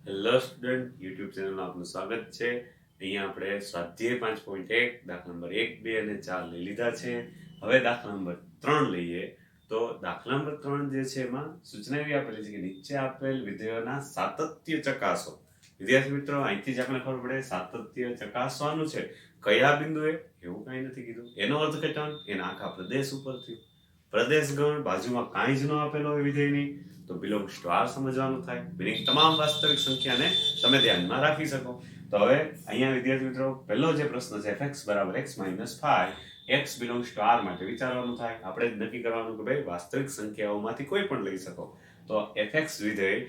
Hello student, YouTube ચેનલમાં આપનું સ્વાગત છે. અહીંયા આપણે સ્વાધ્યાય 5.1 દાખલા નંબર 1, 2 અને 4 લઈ લીધા છે. હવે દાખલા નંબર 3 લઈએ. તો દાખલા નંબર 3 જે છે એમાં સૂચના એવી આપેલી છે કે નીચે આપેલ વિધેયોના સાતત્ય ચકાસો. વિદ્યાર્થી મિત્રો, અહીંથી જ આપણને ખબર પડે સાતત્ય ચકાસવાનું છે. કયા બિંદુએ એવું કાંઈ નથી કીધું. એનો અર્થઘટન એના આખા પ્રદેશ ઉપરથી. પ્રદેશ ગણ બાજુમાં કાંઈ જ ન આપેલો હોય વિધેયની તો બિલોંગ્સ ટુ આર સમજવાનું થાય. મીનિંગ તમામ વાસ્તવિક સંખ્યાને તમે ધ્યાનમાં રાખી શકો. તો હવે અહીંયા વિદ્યાર્થી મિત્રો પહેલો જે પ્રશ્ન છે fx = x - 5 x belongs to R માટે વિચારવાનું થાય. આપણે જ નક્કી કરવાનું કે ભાઈ વાસ્તવિક સંખ્યાઓમાંથી કોઈ પણ લઈ શકો. તો fx વિધેય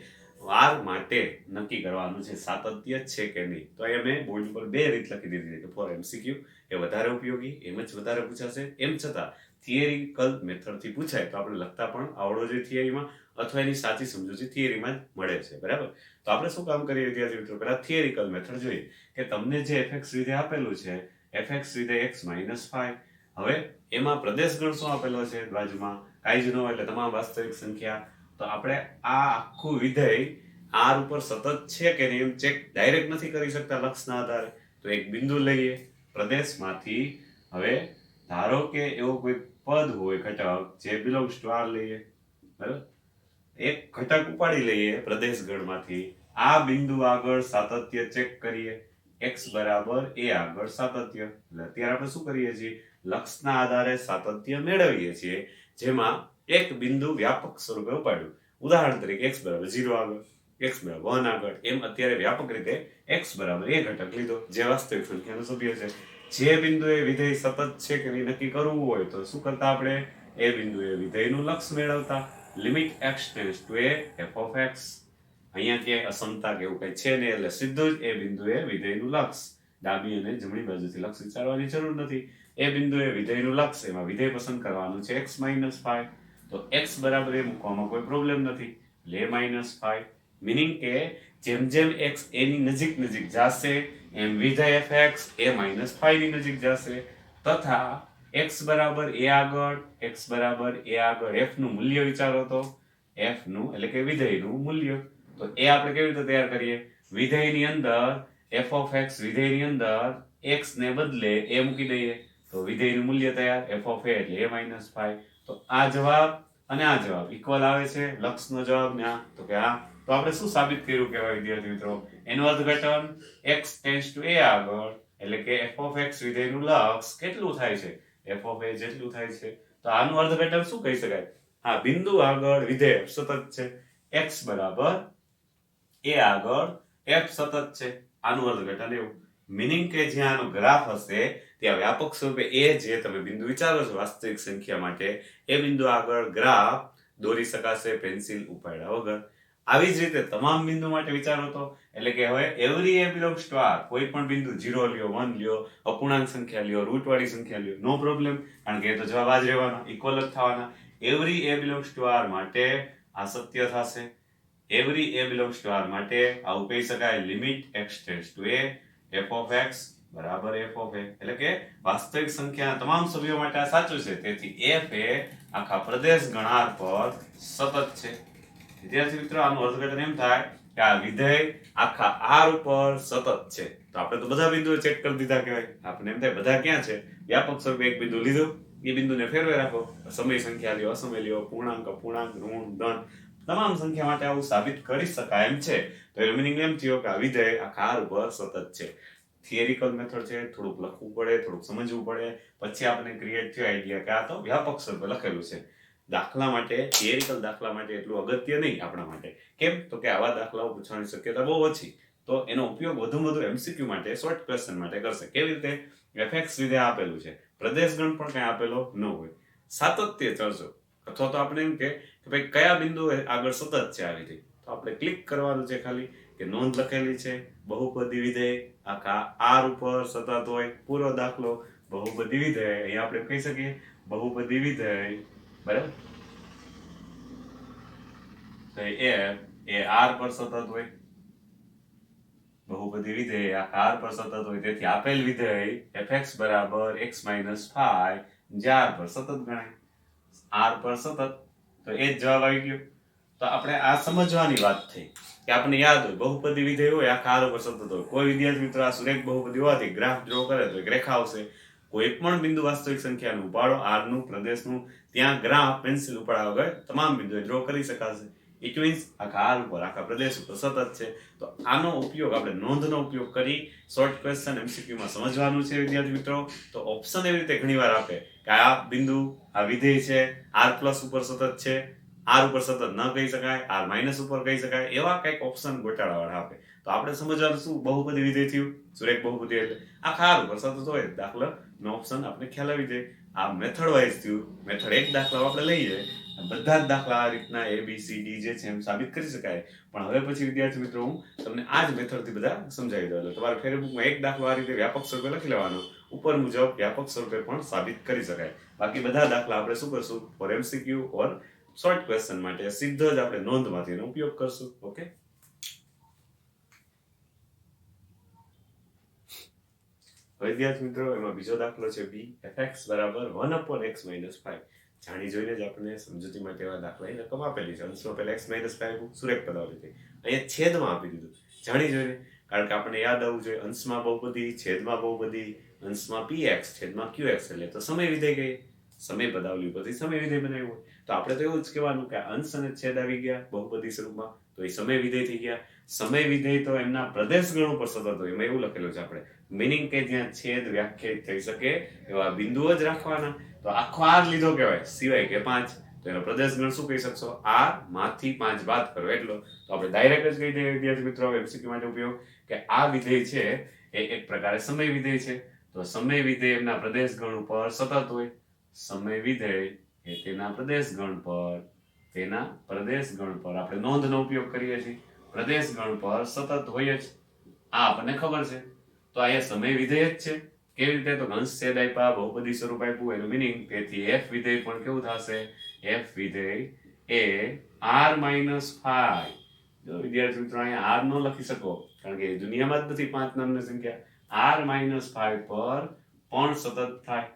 આર માટે નક્કી કરવાનું છે સાતત્ય છે કે નહીં. તો અહીંયા મેં બોર્ડ ઉપર બે રીત લખી દીધી છે કે ફોર MCQ એ વધારે ઉપયોગી, એમ જ વધારે પૂછાશે. એમ છતાં થિયરિકલ મેથડથી પૂછાય તો આપણે લખતા પણ આવડો જોઈએ થિયરીમાં, અથવા એની સાચી સમજૂતી થિયરીમાં જ મળે છે. બરાબર? તો આપણે શું કામ કરીએ વિદ્યાર્થી મિત્રો, પહેલા થિયરિકલ મેથડ જોઈએ કે તમને જે fx વિધેય આપેલું છે fx વિધેય x - 5, હવે એમાં પ્રદેશ ગણ શું આપેલો છે બાજુમાં કાંઈ જ ન હોય એટલે તમામ વાસ્તવિક સંખ્યા. તો આપણે આ આખું વિધેય આર ઉપર સતત છે કે નહીં એમ ચેક ડાયરેક્ટ નથી કરી શકતા લક્ષના આધારે. તો એક બિંદુ લઈએ પ્રદેશમાંથી. હવે ધારો કે એવો કોઈ પદ હોય ઘટક જે બિલોંગ્સ ટુ આર લઈએ. બરાબર? એક ઘટક ઉપાડી લઈએ પ્રદેશ ગણમાંથી. આ બિંદુ આગળ સાતત્ય ચેક કરીએ. x બરાબર a આગળ સાતત્ય. એટલે અત્યારે આપણે શું કરીએ છીએ, લક્ષના આધારે સાતત્ય મેળવીએ છીએ, જેમાં એક બિંદુ વ્યાપક સ્વરૂપે ઉપાડ્યું. ઉદાહરણ તરીકે x બરાબર 0 આગળ, x બરાબર 1 આગળ, એમ અત્યારે વ્યાપક રીતે x બરાબર a ઘટક લીધો જે વાસ્તવિક સંખ્યાનો સભ્ય છે. જે બિંદુએ વિધેય સતત છે કે નહીં નક્કી કરવું હોય તો શું કરતા આપણે, એ બિંદુએ વિધેયનું લક્ષ મેળવતા. Limit x tends to a f of x. અહીંયા કે અસમતા કે એવું કઈ છે નહીં એટલે સીધું જ એ બિંદુએ વિધેયનું લક્ષ. ડાબી અને જમણી બાજુથી લક્ષ વિચારવાની જરૂર નથી. એ બિંદુએ વિધેયનું લક્ષ, એમાં વિધેય પસંદ કરવાનું છે x - 5. તો x બરાબર એ મૂકવામાં કોઈ પ્રોબ્લેમ નથી એટલે a - 5. મીનિંગ કે જેમ જેમ x a ની નજીક નજીક જાશે એમ વિધેય fx a - 5 ની નજીક જાશે. તથા x બરાબર a આગળ, x બરાબર a આગળ f નું મૂલ્ય વિચારો તો f નું એટલે કે વિધેયનું મૂલ્ય. તો એ આપણે કેવી રીતે તૈયાર કરીએ, વિધેયની અંદર f of x વિધેયની અંદર x ને બદલે a મૂકી દઈએ તો વિધેયનું મૂલ્ય તૈયાર, f of a એટલે a - 5. તો આ જવાબ અને આ જવાબ ઇક્વલ આવે છે. લક્ષનો જવાબ ને આ તો કે આ. તો આપણે શું સાબિત કર્યું કહેવાય વિદ્યાર્થી મિત્રો, એનું અર્થઘટન x ટેન્ડ્સ ટુ a આગળ એટલે કે f of x વિધેયનું લક્ષ કેટલું થાય છે, f of a જેટલું થાય છે. તો આનું અર્થઘટન શું કહી શકાય, હા બિંદુ આગળ વિધેય સતત છે, x બરાબર a આગળ f સતત છે. આનું અર્થઘટન એવું. મીનિંગ કે જ્યાં આનો ગ્રાફ હશે ત્યાં વ્યાપક સ્વરૂપે એ જે તમે બિંદુ વિચારો છો વાસ્તવિક સંખ્યા માટે એ બિંદુ આગળ ગ્રાફ દોરી શકાશે પેન્સિલ ઉપાડ્યા વગર. આવી જ રીતે તમામ બિંદુ માટે વિચારો તો એટલે કે હવે every a belongs to R, કોઈ પણ બિંદુ 0 લ્યો, 1 લ્યો, અપૂર્ણાંક સંખ્યા લ્યો, રૂટ વાળી સંખ્યા લ્યો, નો પ્રોબ્લેમ, કારણ કે એ તો જવાબ આ જ રહેવાનો, ઇક્વલ જ થવાના. Every a belongs to R માટે આ સત્ય થશે. Every a belongs to R માટે આવું કહી શકાય, limit x tends to a f of x બરાબર f of a. એટલે કે વાસ્તવિક સંખ્યાના તમામ સભ્યો માટે આ સાચું છે. તેથી f એ આખા પ્રદેશ ગણાર પર સતત છે. વિદ્યાર્થી મિત્રો, આનું અર્થઘટન એમ થાય કે આ વિધેય આખા r ઉપર સતત છે. તો આપણે તો બધા બિંદુઓ ચેક કરી દીધા કહેવાય. આપણે એમ થાય બધા ક્યાં છે, વ્યાપક સ્વરૂપે એક બિંદુ લીધું, એ બિંદુને ફેરવે રાખો, સમય સંખ્યા લ્યો, અસમય લ્યો, પૂર્ણાંક, અપૂર્ણાંક, ઋણ, ધન, તમામ સંખ્યા માટે આવું સાબિત કરી શકાય એમ છે. તો એનો મીનિંગ એમ થયો કે આ વિધેય આખા r ઉપર સતત છે. થિયરિકલ મેથડ છે, થોડુંક લખવું પડે, થોડુંક સમજવું પડે, પછી આપણે ક્રિએટ થયો આઈડિયા કે આ તો વ્યાપક સ્વરૂપે લખેલું છે. દાખલા માટે, થિયરિકલ દાખલા માટે એટલું અગત્ય નહીં આપણા માટે. કેમ તો કે આવા દાખલાઓ પૂછવાની શક્યતા બહુ ઓછી. તો એનો ઉપયોગ વધુમાં વધુ MCQ માટે, શોર્ટ ક્વેશ્ચન માટે કરશે. કેવી રીતે, fx વિધેય આપેલું છે, પ્રદેશ ગણ પણ કઈ આપેલો ન હોય, સાતત્ય ચર્ચો, અથવા તો આપણે એમ કે ભાઈ કયા બિંદુ આગળ સતત છે આ વિધેય, તો આપણે ક્લિક કરવાનું છે ખાલી કે નોંધ લખેલી છે બહુપદી વિધેય આખા r ઉપર સતત હોય. પૂરો દાખલો બહુપદી વિધેય, અહીંયા આપણે કહી શકીએ બહુપદી વિધેય બરાબર તો f એ r પર સતત હોય. બહુપદી વિધેય આખા r પર સતત હોય. તેથી આપેલ વિધેય fx બરાબર x - 5 જે r પર સતત ગણાય. r પર સતત, તો એ જ જવાબ આવી ગયો. તો આપણે આ સમજવાની વાત થઈ કે આપણને યાદ હોય બહુપદી વિધેય હોય આખા આર ઉપર સતત હોય. કોઈ વિદ્યાર્થી મિત્રો આ સુરેખ બહુપદી હોવાથી ગ્રાફ ડ્રો કરે તો એક રેખા આવશે. કોઈ પણ બિંદુ વાસ્તવિક સંખ્યાનું ઉપાડો આરનું પ્રદેશનું ત્યાં ગ્રાફ પેન્સિલ ઉપાડ્યા વગર તમામ બિંદુએ ડ્રો કરી શકાશે. ઇટ મીન્સ આખા આર ઉપર આખા પ્રદેશ ઉપર સતત છે. તો આનો ઉપયોગ આપણે નોંધનો ઉપયોગ કરી શોર્ટ ક્વેશ્ચન એમસીક્યુમાં સમજવાનું છે વિદ્યાર્થી મિત્રો. તો ઓપ્શન એવી રીતે ઘણીવાર આપે કે આ બિંદુ આ વિધેય છે આર પ્લસ ઉપર સતત છે, આર ઉપર સતત ન કહી શકાય, આર માઇનસ ઉપર કહી શકાય, એવા કંઈક ઓપ્શન ગોટાળાવાળા આપે. તો આપણે સમજવાનું શું બહુપદી વિધેય થયું, સુરેખ બહુપદી એટલે આખા આર ઉપર સતત હોય દાખલા નો ઓપ્શન આપણે ખ્યાલ આવી જાય. આ મેથડ વાઇઝ થયું. મેથડ એક દાખલા આપણે લઈએ, બધા જ દાખલા આ રીતના એ બી સી ડી જે છે એમ સાબિત કરી શકાય. પણ હવે પછી વિદ્યાર્થી મિત્રો હું તમને આ જ મેથડથી બધા સમજાવી દઉં. તમારે ફેરબુકમાં એક દાખલો આ રીતે વ્યાપક સ્વરૂપે લખી લેવાનો, ઉપર મુજબ વ્યાપક સ્વરૂપે પણ સાબિત કરી શકાય. બાકી બધા દાખલા આપણે શું કરશું, ફોર એમસીક્યુ ઓર શોર્ટ ક્વેશ્ચન માટે સીધો જ આપણે નોંધમાંથી એનો ઉપયોગ કરશું. ઓકે, વિદ્યાર્થી મિત્રો એમાં બીજો દાખલો છે બી fx બરાબર 1/x-5. જાણી જોઈને જ આપણે સમજૂતી માટે એવા દાખલાની રકમ આપેલી છે. અંશમાં પહેલા x-5 સુરેખ પદાવલી હતી, અહીંયા છેદમાં આપી દીધું જાણી જોઈને. કારણ કે આપણે યાદ આવવું જોઈએ અંશમાં બહુપદી, છેદમાં બહુપદી, અંશમાં px છેદમાં qx એટલે તો સમય વિધેય ગઈ. સમય પદાવલી ઉપરથી સમય વિધેય બનાવ્યું હોય તો આપણે તો એવું જ કહેવાનું કે અંશ અને છેદ આવી ગયા બહુપદી સ્વરૂપમાં તો એ સમય વિધેય થઈ ગયા. સમય વિધેય તો એમના પ્રદેશ ગણ ઉપર સતત હોય, એમાં એવું લખેલું છે આપણે. મીનિંગ કે જ્યાં છેદ વ્યાખ્યાયિત થઈ શકે એવા બિંદુઓ જ રાખવાના. તો આખો આર લીધો કહેવાય સિવાય કે 5, તો એનો પ્રદેશ ગણ શું કહી શકશો, આર માંથી 5 બાદ કરો એટલો. તો આપણે ડાયરેક્ટ જ કહી દઈએ વિદ્યાર્થી મિત્રો એમસીક્યુ માટે ઉપયોગ કે આ વિધેય છે એ એક પ્રકારે સમય વિધેય છે. તો સમય વિધેય એમના પ્રદેશ ગણ ઉપર સતત હોય. સમય વિધેય એ તેના પ્રદેશ ગણ પર આપણે નોંધનો ઉપયોગ કરીએ છીએ. પ્રદેશ ગણ પર સતત હોય જ, આ આપણને ખબર છે. તો અહીંયા સમય વિધેય જ છે. કેવી રીતે, તો અંશ છેદ આપ્યા, બહુપદી સ્વરૂપ આપ્યું, એનું મીનિંગ તેથી f વિધેય પણ કેવું થશે, f વિધેય એ r-5. જો વિદ્યાર્થી મિત્રો અહીંયા r નો લખી શકો કારણ કે દુનિયામાં જ નથી 5 નામની સંખ્યા. r-5 પર પણ સતત થાય.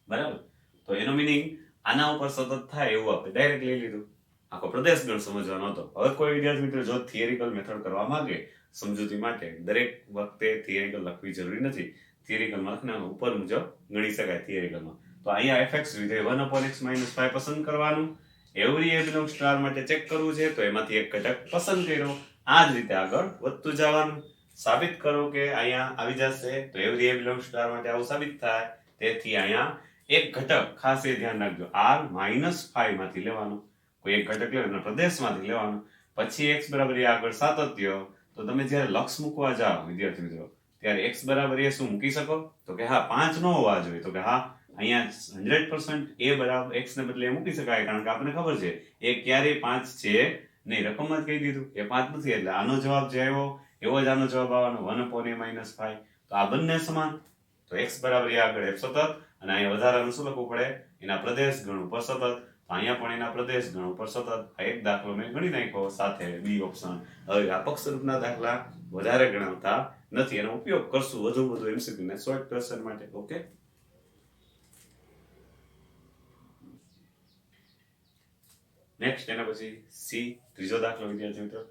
બરાબર, તો એનો મીનિંગ આના ઉપર સતત થાય એવું આપણે ડાયરેક્ટ લઈ લીધું. આખો પ્રદેશ ગણ સમજવાનો હતો. હવે કોઈ વિદ્યાર્થી મિત્રો જો થિયરિકલ મેથડ કરવા માંગે સમજૂતી માટે, દરેક વખતે થિયરિકલ લખવી જરૂરી નથી. થિયરિકલમાં લખનાનું ઉપર મુજબ ગણી શકાય થિયરિકલમાં. તો અહીંયા fx વિધેય 1/x-5 પસંદ કરવાનું. Every a belongs to r માટે ચેક કરવું છે તો એમાંથી એક ઘટક પસંદ કર્યો. આ જ રીતે આગળ વધતું જવાનું. સાબિત કરો કે અહીંયા આવી જશે તો every a belongs to r માટે આવું સાબિત થાય. તેથી અહીંયા એક ઘટક ખાસ એ ધ્યાન રાખજો, r-5 માંથી લેવાનું. કોઈ એક ઘટક લે એના પ્રદેશમાંથી લેવાનું. પછી x બરાબર એ આગળ સાતત્ય. તો તમે જ્યારે લક્ષ મૂકવા જાઓ વિદ્યાર્થી મિત્રો ત્યારે x બરાબર એ શું મૂકી શકો, તો કે હા 5 નો હોવા જોઈએ. તો કે હા અહીંયા 100% a બરાબર x ને બદલે મૂકી શકાય કારણ કે આપણને ખબર છે એ ક્યારેય 5 છે નહીં. રકમમાં જ કહી દીધું એ 5 નથી એટલે આનો જવાબ જે આવ્યો એવો જ આનો જવાબ આવવાનો 1/a-5. તો આ બંને સમાન. તો x બરાબર એ આગળ f સતત અને અહીંયા વધારાનું શું લખવું પડે, એના પ્રદેશ ગણ ઉપર સતત. અહીંયા પણ એના પ્રદેશ ગણ ઉપર સતત. આ એક દાખલો મેં ગણી નાખ્યો સાથે બી ઓપ્શન. હવે વ્યાપક સ્વરૂપના દાખલા વધારે ગણાવતા નથી, એનો ઉપયોગ કરશું વધુ એમસીક્યુ ને શોર્ટ ક્વેશ્ચન માટે. ઓકે, નેક્સ્ટ એના પછી સી ત્રીજો દાખલો વિદ્યાર્થી મિત્રો.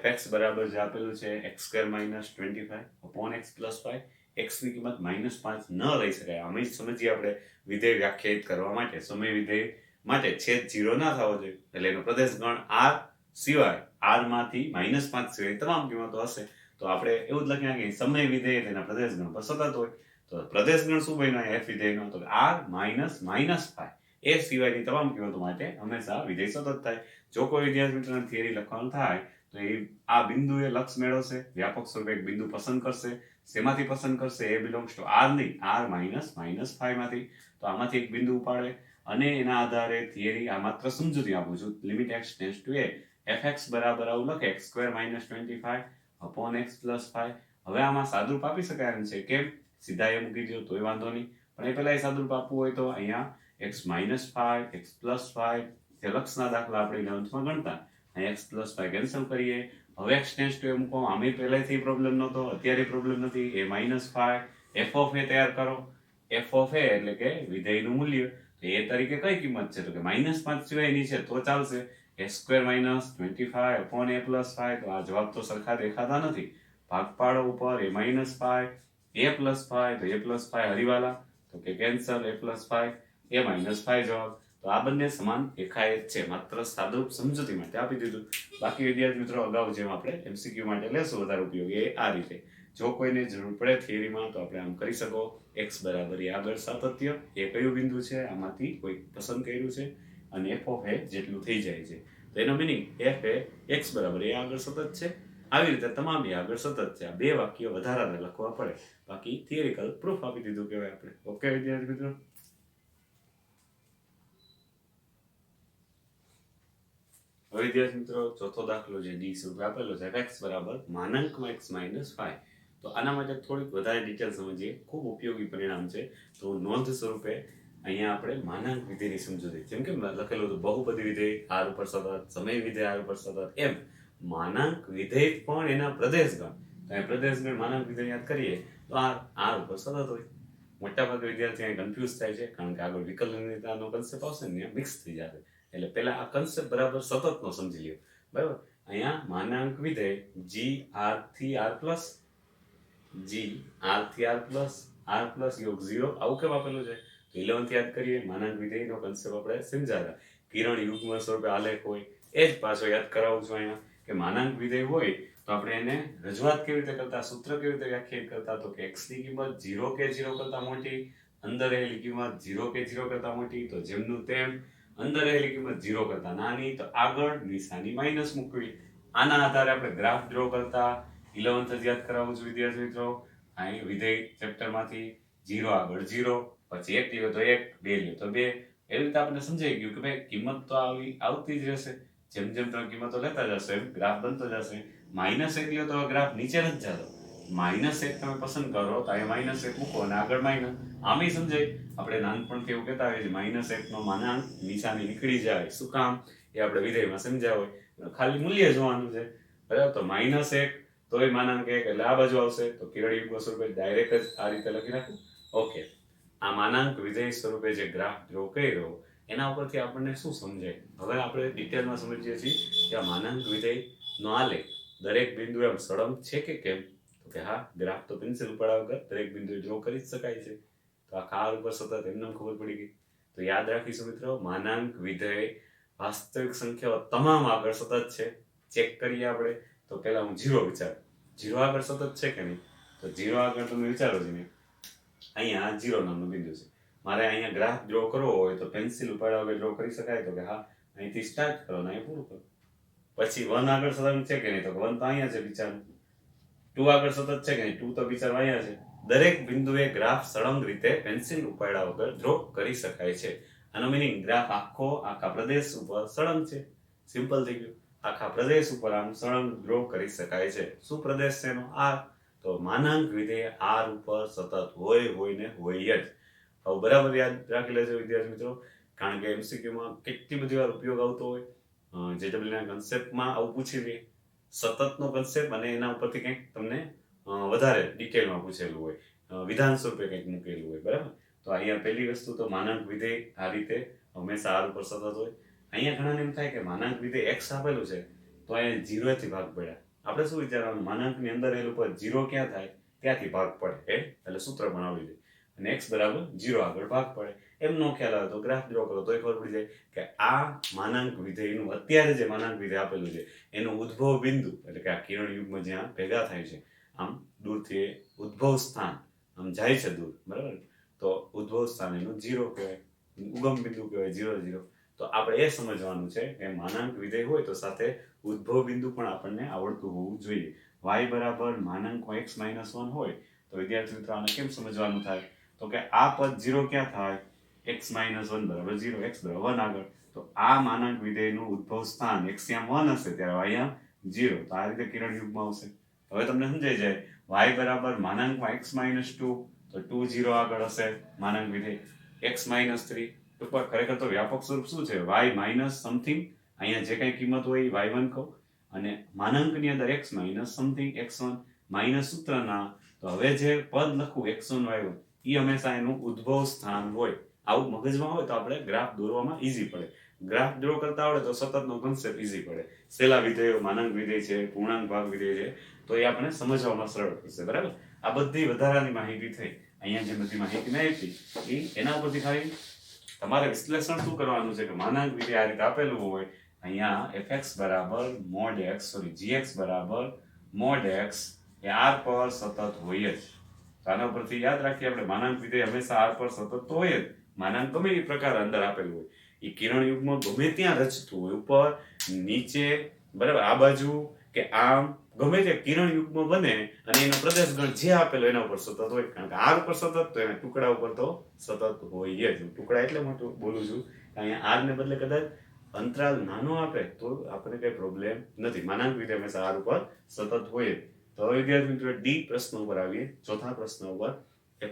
fx બરાબર જે આપેલું છે x²-25/x+5. x ની કિંમત -5 ન લઈ શકાય. આમ જ સમજીએ આપણે વિધેય વ્યાખ્યાયિત કરવા માટે સમય વિધેય માટે છેદ 0 ના થવો જોઈએ એટલે એનો પ્રદેશ ગણ r સિવાય r માંથી -5 સિવાય તમામ કિંમતો હશે. તો આપણે એવું જ લખ્યા કે સમય વિધેય તેના પ્રદેશ ગણ પર સતત હોય. તો પ્રદેશ ગણ શું બન્યો f વિધેયનો, તો r-5 એ સિવાયની તમામ કિંમતો માટે હંમેશા વિધેય સતત થાય. જો કોઈ વિદ્યાર્થી મિત્રોને થિયરી લખવાનું થાય તો એ આ બિંદુએ લક્ષ મેળવશે, વ્યાપક સ્વરૂપે એક બિંદુ પસંદ કરશે. શેમાંથી પસંદ કરશે, એ બિલોંગ્સ ટુ r નહીં, r-5 માંથી. તો આમાંથી એક બિંદુ ઉપાડે અને એના આધારે થિયરી આ માત્ર સમજૂતી આપું છું. Limit x tends to a, fx બરાબર આવું લખે x²-25/x+5. હવે આમાં સાદુરૂપ આપી શકાય એમ છે. કેમ, સીધા એ મૂકી દો તોય વાંધો નહીં, પણ એ પહેલા એ સાદુરૂપ આપવું હોય તો અહીંયા x-5 x+5 જે લક્ષના દાખલા આપણે 11th માં ગણતા અહીંયા x+5 કેન્સલ કરીએ. હવે x ટેન્ડ્સ ટુ a મૂકો. આમે પહેલેથી પ્રોબ્લેમ નહોતો, અત્યારે પ્રોબ્લેમ નથી. a-5 f ઓફ a તૈયાર કરો. f ઓફ a એટલે કે વિધેયનું મૂલ્ય. તો એ તરીકે કઈ કિંમત છે, તો કે -5 સિવાયની છે તો ચાલશે. a square minus 25 upon a plus 5, તો આ જવાબ તો સરખા દેખાતા નથી. ભાગ પાડો ઉપર a માઇનસ 5 a પ્લસ 5, તો a પ્લસ 5 હરીવાલા, તો કે cancel, a plus 5 a minus 5 જવાબ. તો આ બંને સમાન દેખાય જ છે, માત્ર સાદુરૂપ સમજૂતી માટે આપી દીધું. બાકી વિદ્યાર્થી મિત્રો અગાઉ જેમ આપણે એમસીક્યુ માટે લેશું વધારે ઉપયોગી એ આ રીતે. જો કોઈને જરૂર પડે થિયરીમાં તો આપણે આમ કરી શકો, x બરાબર એ આગળ સાતત્ય, એ કયું બિંદુ છે આમાંથી કોઈ પસંદ કર્યું છે, અને f ઓફ a જેટલું થઈ જાય છે. તો એનો મિનિંગ f એ x બરાબર એ આગળ સતત છે. આવી રીતે તમામ એ આગળ સતત છે. આ બે વાક્ય વધારાના લખવા પડે, બાકી થિયરિકલ પ્રૂફ આપી દીધું કહેવાય આપણે. ઓકે વિદ્યાર્થી મિત્રો. હવે વિદ્યાર્થી મિત્રો ચોથો દાખલો જે ડી સ્વરૂપે આપેલો છે x બરાબર માનાંકમાં x માઇનસ 5. તો આના માટે થોડીક વધારે ડિટેલ સમજીએ, ખૂબ ઉપયોગી પરિણામ છે. તો નોંધ સ્વરૂપે અહીંયા આપણે માનાંક વિધેયની સમજૂતી, જેમ કે લખેલું હતું બહુપદી વિધેય r ઉપર સતત, સમય વિધેય r ઉપર સતત, એમ માનાંક વિધેય પણ એના પ્રદેશગણ. તો અહીં પ્રદેશગણ માનાંક વિધેય યાદ કરીએ તો r ઉપર સતત હોય. મોટાભાગે વિદ્યાર્થી અહીં કન્ફ્યુઝ થાય છે, કારણ કે આગળ વિકલનીયતાનો કન્સેપ્ટ આવશે ને મિક્સ થઈ જશે. એટલે પહેલા આ કન્સેપ્ટ બરાબર સતતનો સમજી લ્યો. બરાબર, અહીંયા માનાંક વિધેય g r થી r પ્લસ, g r થી r પ્લસ યોગ 0 આવું કેમ આપેલું છે? તો 11th યાદ કરીએ, માનાંક વિધેયનો કન્સેપ્ટ આપણે સમજાવ્યા. કિરણ યુગ્મ સ્વરૂપે આલેખ હોય, એ જ પાછો યાદ કરાવું છું અહીંયા કે માનાંક વિધેય હોય તો આપણે એને રજૂઆત કેવી રીતે કરતા, સૂત્ર કેવી રીતે વ્યાખ્યાયિત કરતા, તો કે x ની કિંમત 0 કે 0 કરતા મોટી, અંદર રહેલી કિંમત 0 કે 0 કરતા મોટી. તો જેમનું તેમ, અંદર રહેલી કિંમત 0 કરતા નાની તો આગળ નિશાની માઇનસ મૂકવી. આના આધારે આપણે ગ્રાફ ડ્રો કરતા. 11th યાદ કરાવું છું વિદ્યાર્થી મિત્રો. અહીં વિધેય ચેપ્ટરમાંથી 0 આગળ 0, પછી 1 લ્યો તો 1, 2 લ્યો તો 2. એવી રીતે આપણે સમજાઈ ગયું કે ભાઈ કિંમત તો આવતી જ રહેશે. જેમ જેમ તમે કિંમતો લેતા જશો એમ ગ્રાફ બનતો જશે. -1 લ્યો તો ગ્રાફ નીચે નથી જતો. -1 તમે પસંદ કરો તો અહીંયા -1 મૂકો અને આગળ માઇનસ. આમે સમજાય, આપણે નાનપણથી એવું કહેતા હોઈએ -1 નો માનાંક નિશાની નીકળી જાય. શું કામ? એ આપણે વિધેયમાં સમજાવ હોય. ખાલી મૂલ્ય જોવાનું છે. બરાબર, તો -1 તોય માનાંક 1 એટલે આ બાજુ આવશે. તો કિરણ યુગ્મ સ્વરૂપે ડાયરેક્ટ જ આ રીતે લખી નાખું. ઓકે, આ માનાંક વિધેય સ્વરૂપે જે ગ્રાફ ડ્રો કર્યો એના ઉપરથી આપણને શું સમજાય? હવે આપણે ડિટેલમાં સમજીએ છીએ કે આ માનાંક વિધેયનો આલેખ દરેક બિંદુ એમ સળંગ છે કે કેમ? તો કે હા, ગ્રાફ તો પેન્સિલ ઉપાડ્યા વગર દરેક બિંદુએ ડ્રો કરી જ શકાય છે. તો આ કાર ઉપર સતત એમને ખબર પડી ગઈ. તો યાદ રાખીશું મિત્રો, માનાંક વિધેય વાસ્તવિક સંખ્યાઓ તમામ આગળ સતત છે. ચેક કરીએ આપણે. તો પહેલા હું 0 વિચાર, 0 આગળ સતત છે કે નહીં? તો 0 આગળ તમે વિચારો છો ને, અહીંયા 0 નામનું બિંદુ છે. મારે અહીંયા ગ્રાફ ડ્રો કરવો હોય તો પેન્સિલ ઉપાડ્યા વગર ડ્રો કરી શકાય? તો કે હા, અહીંથી સ્ટાર્ટ કરો ને અહીં પૂરું કરો. પછી 1 આગળ સતત છે કે નહીં? તો 1 તો અહીંયા છે વિચારવું. 2 આગળ સતત છે કે નહીં? 2 તો વિચાર અહીંયા છે. દરેક બિંદુએ ગ્રાફ સળંગ રીતે પેન્સિલ ઉપાડ્યા વગર ડ્રો કરી શકાય છે. આનો મિનિંગ ગ્રાફ આખા પ્રદેશ ઉપર સળંગ છે. સિમ્પલ થઈ ગયું. આખા પ્રદેશ ઉપર આમ સળંગ ડ્રો કરી શકાય છે. શું પ્રદેશ છે એનો? r. તો માનાંક વિધેય r ઉપર સતત હોય ને હોય જ. હવે બરાબર યાદ રાખી લેજો વિદ્યાર્થી મિત્રો, કારણ કે એમસીક્યુમાં કેટલી બધી વાર ઉપયોગ આવતો હોય. જેડબલ્યુના કન્સેપ્ટમાં આવું પૂછી લે, સતતનો કન્સેપ્ટ, અને એના ઉપરથી કંઈક તમને વધારે ડિટેલમાં પૂછેલું હોય, વિધાન સ્વરૂપે કંઈક મૂકેલું હોય. બરાબર, તો અહીંયા પહેલી વસ્તુ તો માનાંક વિધેય આ રીતે હંમેશા r ઉપર સતત હોય. અહીંયા ઘણાને એમ થાય કે માનાંક વિધેય x આપેલું છે તો અહીંયા 0 થી ભાગ પડ્યા. આપણે શું વિચારવાનું? માનાંકની અંદર રહેલું પર 0 ક્યાં થાય ત્યાંથી ભાગ પડે, એટલે સૂત્ર બનાવી દે અને x બરાબર 0 આગળ ભાગ પડે. એમનો ખ્યાલ આવે તો ગ્રાફ ડ્રો કરો તોય ખબર પડી જાય કે આ માનાંક વિધેયનું અત્યારે જે માનાંક વિધેય આપેલું છે એનું ઉદ્ભવ બિંદુ, એટલે કે આ કિરણ યુગ્મ જ્યાં ભેગા થાય છે, આમ દૂરથી ઉદ્ભવ સ્થાન આમ જાય છે દૂર, બરાબર, તો ઉદ્ભવ સ્થાન એનું 0 કહેવાય, ઉગમ બિંદુ કહેવાય 0 0. તો આપણે એ સમજવાનું છે કે માનાંક વિધેય હોય તો સાથે ઉદ્ભવ બિંદુ પણ આપણને આવડતું હોવું જોઈએ. y બરાબર માનાંકમાં x માઇનસ 1 હોય તો વિદ્યાર્થી મિત્રો આને કેમ સમજવાનું થાય? તો કે આ પદ 0 ક્યાં થાય? x માઇનસ 1 બરાબર 0, x બરાબર 1 આગળ. તો આ માનાંક વિધેયનું ઉદ્ભવ સ્થાન x ત્યાં 1 હશે ત્યારે અહીંયા 0. તો આ રીતે કિરણ યુગ્મ આવશે. હવે તમને સમજાઈ જાય y બરાબર માનાંકમાં x માઇનસ 2, તો 2 0 આગળ હશે માનાંક વિધેય. x માઇનસ 3, તો ખરેખર તો વ્યાપક સ્વરૂપ શું છે? y માઇનસ સમથિંગ, અહીંયા જે કઈ કિંમત હોય એ y1 કહો, અને માનાંકની અંદર x minus something x1 minus સૂત્રના. તો હવે જે પદ લખું x1 y1 એ હંમેશા એનું ઉદ્ભવ સ્થાન હોય. આવું મગજમાં હોય તો આપણે ગ્રાફ દોરવામાં ઈઝી પડે. ગ્રાફ ડ્રો કરતા આવડે તો સતતનો કોન્સેપ્ટ ઈઝી પડે. છેલ્લા વિધેયો માનાંક વિધેય છે, પૂર્ણાંક ભાગ વિધેય છે, તો એ આપણે સમજવામાં સરળ પડશે. બરાબર, આ બધી વધારાની માહિતી થઈ. અહીંયા જે બધી માહિતી મેં આપી એના ઉપરથી ખાલી તમારે વિશ્લેષણ શું કરવાનું છે કે માનાંક વિધેય આ રીતે આપેલું હોય, અહીંયા fx બરાબર mod x સોરી gx બરાબર mod x એ r પર સતત હોય જ. તો આના પરથી યાદ રાખીએ આપણે માનાંક વિધેય હંમેશા r પર સતત તો હોય જ. માનાંક ગમે એ પ્રકાર અંદર આપેલું હોય, એ કિરણ યુગ્મ ગમે ત્યાં રચતું હોય, ઉપર નીચે બરાબર આ બાજુ કે આમ ગમે તે કિરણ યુગ્મ બને અને એનો પ્રદેશ ગણ જે આપેલો એના ઉપર સતત હોય. કારણ કે r ઉપર સતત તો એના ટુકડા ઉપર તો સતત હોય જ. ટુકડા એટલે મોટું બોલું છું, અહીંયા r ને બદલે કદાચ અંતરાલ નાનો આપે તો આપણે કઈ પ્રોબ્લેમ નથી. માનાંક વિધેય હંમેશા r ઉપર સતત હોય જ. તો હવે વિદ્યાર્થી મિત્રો ડી પ્રશ્ન ઉપર આવીએ. ચોથા પ્રશ્ન ઉપર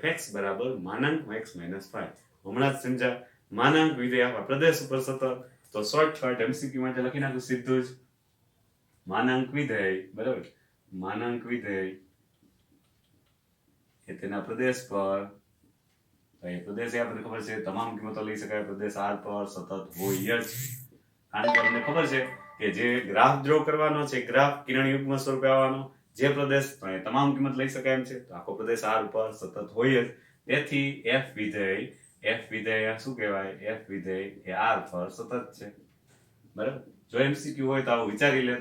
fx બરાબર માનાંક x - 5. હમણાં જ સમજા માનાંક વિધેય આપણા પ્રદેશ ઉપર સતત, તો શોર્ટકટ MCQ માટે લખી નાખું સીધું જ માનાંક વિધેય બરાબર, માનાંક વિધેય એ તેના પ્રદેશ પર, એ પ્રદેશ એ આપણને ખબર છે તમામ કિંમતો લઈ શકાય, પ્રદેશ r પર સતત હોય જ. કારણ કે અમને ખબર છે કે જે ગ્રાફ ડ્રો કરવાનો છે, ગ્રાફ કિરણ યુગ્મ સ્વરૂપે આવવાનો, જે પ્રદેશ તમામ કિંમત લઈ શકાય એમ છે, તો આખો પ્રદેશ r ઉપર સતત હોય જ. તેથી f વિધેય શું કહેવાય? f વિધેય એ r પર સતત છે. બરાબર, જો MCQ હોય તો આવું વિચારી લે.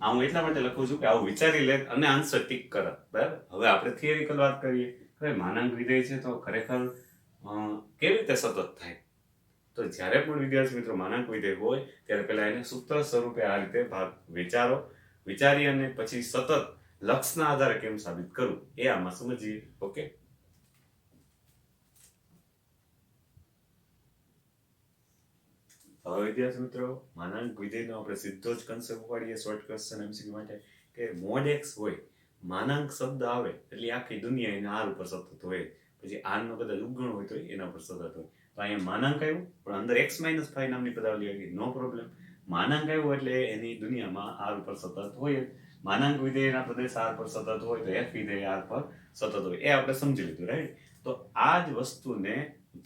આ હું એટલા માટે લખું છું કે આવું વિચારી લે અને આન્સર ટીક કરે. બરાબર, હવે આપણે થિયરિકલ વાત કરીએ. હવે માનાંક વિધેય છે તો ખરેખર કેવી રીતે સતત થાય? તો જ્યારે પણ વિદ્યાર્થી મિત્રો માનાંક વિધેય હોય ત્યારે પહેલા એને સૂત્ર સ્વરૂપે આ રીતે ભાગ વિચારી અને પછી સતત લક્ષના આધારે કેમ સાબિત કરવું એ આમાં સમજીએ. ઓકે, હવે વિદ્યાર્થી મિત્રો માનાંક વિધેયનો આપણે સીધો જ કન્સેપ્ટ ઉપાડીએ શોર્ટ ક્વેશ્ચન MCQ માટે કે mod x હોય, માનાંક શબ્દ આવે એટલે આખી દુનિયા એના r ઉપર સતત હોય. પછી r નો કદાચ ઉગગણ હોય તો એના ઉપર સતત હોય. તો અહીંયા માનાંક આવ્યું પણ અંદર x - 5 નામની પદાવલી આવી, નો પ્રોબ્લેમ. માનાંક આવ્યું એટલે એની દુનિયામાં r ઉપર સતત હોય. માનાંક વિધેયના પ્રદેશ r પર સતત હોય તો f વિધેય r પર સતત હોય, એ આપણે સમજી લીધું. રાઈટ, તો આ જ વસ્તુને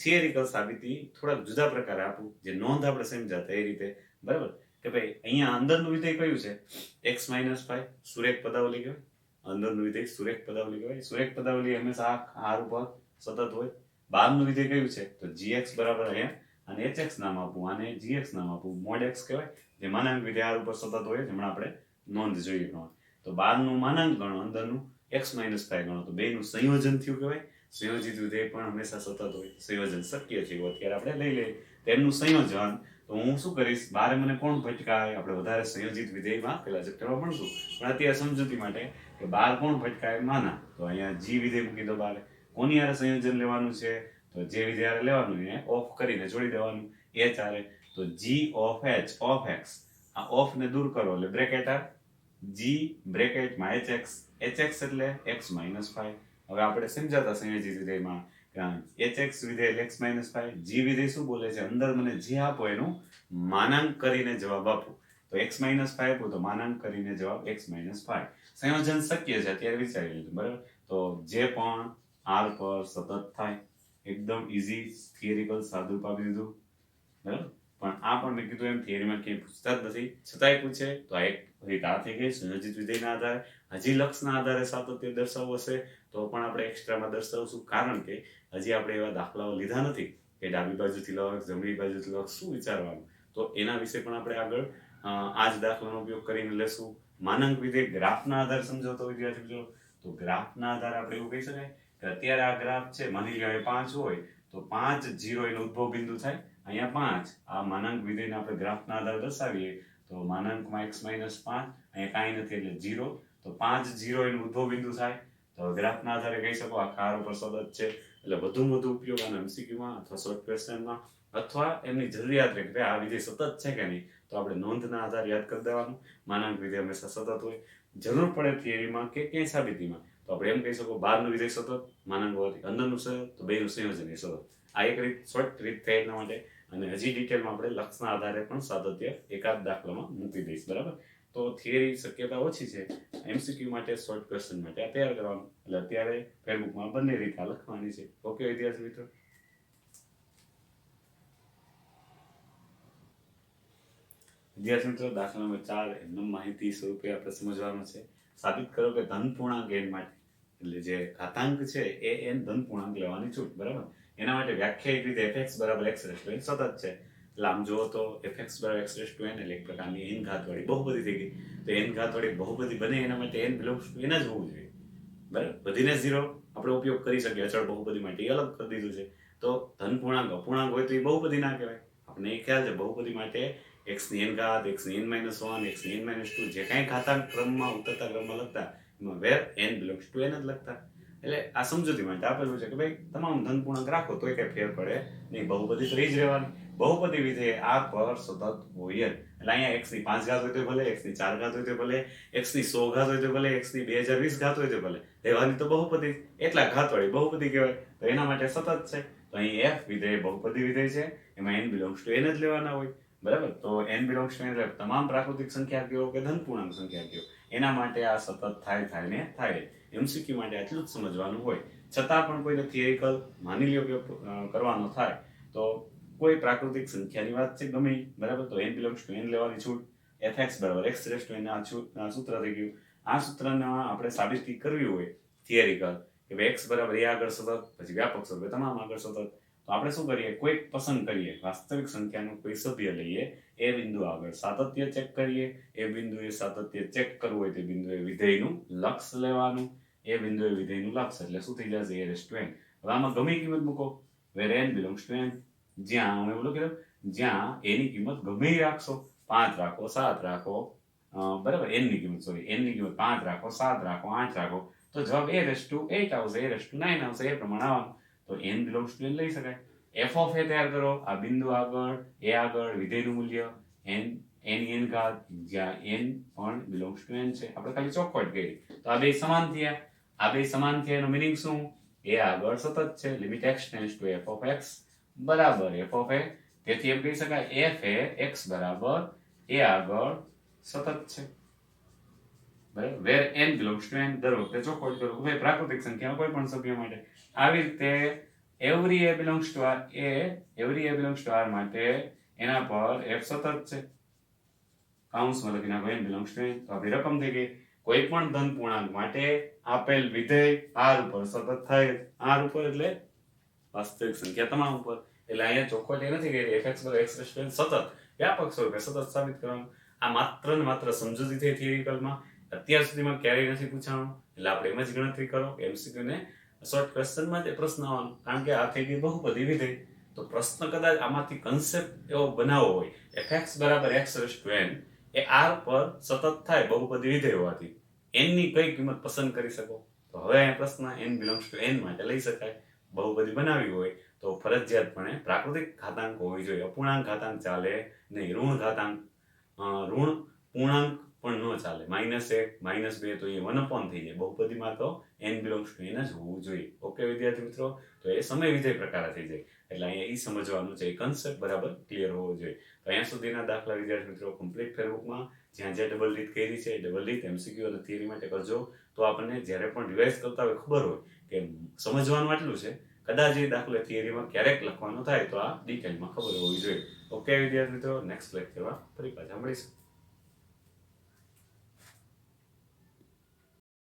થિયરિકલ સાબિતી થોડાક જુદા પ્રકારે આપું, જે નોંધ આપણે સમજાતા એ રીતે. બરાબર, કે ભાઈ અહીંયા અંદરનું વિધેય કયું છે? x - 5 સુરેખ પદાવલી કહેવાય. અંદરનું વિધેય સુરેખ પદાવલી કહેવાય. સુરેખ પદાવલી હંમેશા r ઉપર સતત હોય. બહારનું વિધેય કયું છે? તો gx બરાબર અહીંયા અને hx નામ આપું, આને gx નામ આપું, mod x કહેવાય. જે માનાંક વિધેય r ઉપર સતત હોય, હમણાં આપણે નોંધ જોઈએ પ્રમાણે. તો બહારનું માનાંક ગણો, અંદરનું x - 5 ગણો, તો બેનું સંયોજન થયું કહેવાય. સંયોજિત વિધેય પણ હંમેશા સતત હોય. સંયોજન શક્ય છે એવું અત્યારે આપણે લઈ લઈએ. તેમનું સંયોજન તો હું શું કરીશ, બારે મને કોણ ભટકાય? આપણે વધારે સંયોજિત વિધેયમાં પેલા ચેપ્ટરમાં ભણશું, પણ અત્યારે સમજૂતી માટે કે બાર કોણ ભટકાય? માના. તો અહીંયા g વિધેય મૂકી દો બારે. કોની હારે સંયોજન લેવાનું છે? તો જે વિધેય હારે લેવાનું એને ઓફ કરીને જોડી દેવાનું h હારે. તો g of h of x, આ ઓફ ને દૂર કરો એટલે બ્રેકેટ આ g બ્રેકેટમાં hx, hx એટલે x - 5. હવે આપણે સમજાતા સંયોજિત વિધેયમાં hx વિધેય x - 5, g વિધેય શું બોલે છે? અંદર મને જે આપો એનું માનાંક કરીને જવાબ આપો. તો x - 5 આપો તો માનાંક કરીને જવાબ x - 5. સંયોજન શક્ય છે અત્યારે વિચારી લીધું. બરાબર, તો જે પણ r પર સતત થાય, એકદમ ઈઝી થિયરિકલ સાદું આપી દીધું. બરાબર, પણ આ પણ મેં કીધું એમ થિયરીમાં ક્યાંય પૂછતા જ નથી, છતાંય પૂછે તો આ એક રીત આ થઈ ગઈ સંયોજિત વિધેયના આધારે. હજી લક્ષના આધારે સાતત્ય દર્શાવવું હશે તો પણ આપણે એક્સ્ટ્રામાં દર્શાવશું, કારણ કે હજી આપણે એવા દાખલાઓ લીધા નથી કે ડાબી બાજુથી લક્ષ, જમણી બાજુથી લક્ષ, શું વિચારવાનું. તો એના વિશે પણ આપણે આગળ આ જ દાખલાનો ઉપયોગ કરીને લેશું. માનાંક વિધેય ગ્રાફના આધારે સમજાવતો વિદ્યાર્થી મિત્રો, તો ગ્રાફના આધારે આપણે એવું કહી શકાય કે અત્યારે આ ગ્રાફ છે, માની લો 5 હોય તો 5 0 એનો ઉદ્ભવ બિંદુ થાય. અહીંયા 5 આ માનાંક વિધેયને આપણે ગ્રાફના આધારે દર્શાવીએ તો માનાંકમાં x - 5, અહીંયા કાંઈ નથી એટલે 0, તો 5 0 એનું ઉદ્ભવ બિંદુ થાય. તો ગ્રાફના આધારે કહી શકો આ કાર ઉપર સતત છે. એટલે વધુમાં વધુ ઉપયોગ આનો MCQમાં અથવા શોર્ટ ક્વેશ્ચનમાં, અથવા એમની જરૂરિયાત રહે કે આ વિધેય સતત છે કે નહીં, તો આપણે નોંધના આધારે યાદ કરી દેવાનું. માનાંક વિધેય હંમેશા સતત હોય. જરૂર પડે થિયરીમાં કે ક્યાંય સાબિતીમાં તો આપણે એમ કહી શકો બહારનું વિધેય સતત, માનાંક હોવાથી અંદરનું સતત, તો બેનું સંયોજન એ સતત. આ એક રીત શોર્ટ રીત થાય એટલા માટે. અને હજી ડિટેલમાં આપણે લક્ષના આધારે પણ સાતત્ય એકાદ દાખલામાં મૂકી દઈશ. બરાબર, તો થિયરી શક્યતા ઓછી છે. MCQ માટે શોર્ટ ક્વેશ્ચન માટે આ તૈયાર કરવાનું. એટલે અત્યારે ફેસબુકમાં બંને રીતે લખવાની છે. ઓકે વિદ્યાર્થી મિત્રો. વિદ્યાર્થી મિત્રો દાખલા નંબર 4 એમનો માહિતી સ્વરૂપે આપણે સમજવાનું છે. સાબિત કરો કે ધન પૂર્ણાંક n માટે એટલે જે ઘાતાંક છે એ n ધન પૂર્ણાંક લેવાની છૂટ, બરાબર. એના માટે વ્યાખ્યાયિત રીતે fx બરાબર x રેસ્ટ ટુ n સતત છે. એટલે આમ જુઓ તો fx બરાબર x રેસ્ટ ટુ n એટલે એક પ્રકારની n ઘાત વાળી બહુપદી થઈ ગઈ. તો n ઘાત વાળી બહુપદી બને એના માટે n બિલોંગ્સ ટુ n જ હોવું જોઈએ, બરાબર. બધીને 0 આપણે ઉપયોગ કરી શકીએ અચળ બહુપદી માટે, એ અલગ કરી દીધું છે. તો ધન પૂર્ણાંક અપૂર્ણાંક હોય તો એ બહુપદી ના કહેવાય. આપણે એ ખ્યાલ છે બહુપદી માટે x ની n ઘાત, x ની n -1, x ની n -2 જે કાંઈ ઘાતાંક ક્રમમાં ઉતરતા ક્રમમાં લખતા એમાં વેર n બિલોંગ્સ ટુ n જ લખતા. એટલે આ સમજૂતી માટે આપેલું છે કે ભાઈ તમામ ધન પૂર્ણાંક રાખો તોય કઈ ફેર પડે નહીં, બહુપદી તો રહી જ રહેવાની. બહુપદી વિધેય આ પર સતત હોય જ. એટલે અહીંયા x ની 5 ઘાત હોય તો ભલે, x ની 4 ઘાત હોય તો ભલે, x ની 100 ઘાત હોય તો ભલે, x ની 2020 ઘાત હોય તો ભલે, રહેવાની તો બહુપદી, એટલા ઘાતવાળી બહુપદી કહેવાય. તો એના માટે સતત છે. તો અહીં f વિધેય બહુપદી વિધેય છે, એમાં n બિલોંગ્સ ટુ n જ લેવાના હોય, બરાબર. તો n બિલોંગ્સ ટુ n એટલે તમામ પ્રાકૃતિક સંખ્યા કયો કે ધન પૂર્ણાંક સંખ્યા કયો, એના માટે આ સતત થાય ને થાય. MCQ માટે આટલું જ સમજવાનું હોય. છતાં પણ કોઈને થિયરિકલ માની લ્યો કે કરવાનો થાય તો કોઈ પ્રાકૃતિક સંખ્યાની વાત છે ગમે, બરાબર. તો n બિલોંગ્સ ટુ n લેવાની છૂટ, fx બરાબર x રેસ્ટ ટુ n આ સૂત્ર થઈ ગયું. આ સૂત્રના આપણે સાબિતી કરવી હોય થિયરિકલ કે ભાઈ x બરાબર a આગળ સતત, પછી વ્યાપક સ્વરૂપે તમામ આગળ સતત, તો આપણે શું કરીએ, કોઈ પસંદ કરીએ, વાસ્તવિક સંખ્યાનો કોઈ સભ્ય લઈએ, એ બિંદુ આગળ સાતત્ય ચેક કરીએ, એ બિંદુએ સાતત્ય ચેક કરવું હોય તે બિંદુએ વિધેયનું લક્ષ લેવાનું, એ બિંદુએ વિધેયનું લક્ષ એટલે શું થઈ જશે a રેસ્ટ ટુ n. હવે આમાં ગમે કિંમત મૂકો, વેર n બિલોંગ્સ ટુ n, જ્યાં હું એવું લખી દઉં જ્યાં a ની કિંમત ગમે એ રાખશો, 5 રાખો, 7 રાખો, બરાબર, n ની કિંમત 5 રાખો, 7 રાખો, 8 રાખો, તો જવાબ a રેસ્ટ ટુ 8 આવશે, a રેસ્ટ ટુ 9 આવશે, એ પ્રમાણે આવવાનું. તો n બિલોંગ્સ ટુ n લઈ શકાય. f ઓફ a તૈયાર કરો, આ બિંદુ આગળ a આગળ વિધેયનું મૂલ્ય n ઘાત, જ્યાં n પણ બિલોંગ્સ ટુ n છે, આપણે ખાલી ચોખવટ કરી. તો આ બે સમાન થયા, આ બે સમાન થયા એનો મીનિંગ શું, a આગળ સતત છે, limit x tends two f of x બરાબર f ઓફ a. તેથી એમ કહી શકાય f એ x બરાબર a આગળ સતત છે, બરાબર. વેર n બિલોંગ્સ ટુ n દર વખતે ચોખવટ કરો કે ભાઈ પ્રાકૃતિક સંખ્યા કોઈ પણ સભ્ય માટે આવી રીતે every a belongs two r, every a belongs two r માટે એના પર f સતત છે, કૌંસમાં લખી નાખો n બિલોંગ્સ ટુ n. તો આપણી રકમ થઈ ગઈ. કોઈ પણ ધન પૂર્ણાંક માટે આપેલ વિધેય r ઉપર સતત થાય, r ઉપર એટલે વાસ્તવિક સંખ્યા તમામ ઉપર. એટલે અહીંયા ચોખવટ એ નથી કે fx બરાબર x રેસ્ટ ટુ n સતત વ્યાપક સ્વરૂપે સતત સાબિત કરવાનું. આ માત્ર ને માત્ર સમજૂતી થઈ થિયરિકલમાં, અત્યાર સુધીમાં ક્યારેય નથી પૂછાણું. એટલે આપણે એમ જ ગણતરી કરો MCQ ને શોર્ટ ક્વેશ્ચનમાં તે પ્રશ્ન આવવાનો, કારણ કે આ થઈ ગઈ બહુપદી વિધેય. તો પ્રશ્ન કદાચ આમાંથી કન્સેપ્ટ એવો બનાવવો હોય fx બરાબર x રેસ્ટ ટુ n એ r પર સતત થાય બહુપદી વિધેય હોવાથી n ની કઈ કિંમત પસંદ કરી શકો. તો હવે અહીંયા પ્રશ્ન n બિલોંગ્સ ટુ n માટે લઈ શકાય. બહુપદી બનાવવી હોય તો ફરજિયાતપણે પ્રાકૃતિક ઘાતાંક હોવી જોઈએ, અપૂર્ણાંક ઘાતાંક ચાલે નહીં, ઋણ ઘાતાંક, ઋણ પૂર્ણાંક પણ ન ચાલે. -1 -2 તો એ 1 થઈ જાય. બહુપદીમાં તો n બિલોંગ્સ ટુ n જ હોવું જોઈએ. ઓકે વિદ્યાર્થી મિત્રો, તો એ સમય વિધેય પ્રકાર થઈ જાય. એટલે અહીંયા એ સમજવાનું છે, એ કન્સેપ્ટ બરાબર ક્લિયર હોવો જોઈએ. તો અહીંયા સુધીના દાખલા વિદ્યાર્થી મિત્રો કમ્પ્લીટ ફેરબુકમાં જ્યાં જ્યાં ડબલ રીત કરી છે એ ડબલ રીત MCQ અને થિયરી માટે કરજો. તો આપણને જ્યારે પણ રિવાઇઝ કરતા હોય ખબર હોય કે સમજવાનું આટલું છે, કદાચ એ દાખલો થિયરીમાં ક્યારેક લખવાનો થાય તો આ ડિટેલમાં ખબર હોવી જોઈએ. ઓકે વિદ્યાર્થી મિત્રો, નેક્સ્ટ લેક્ચરમાં ફરી પાછા મળીશું.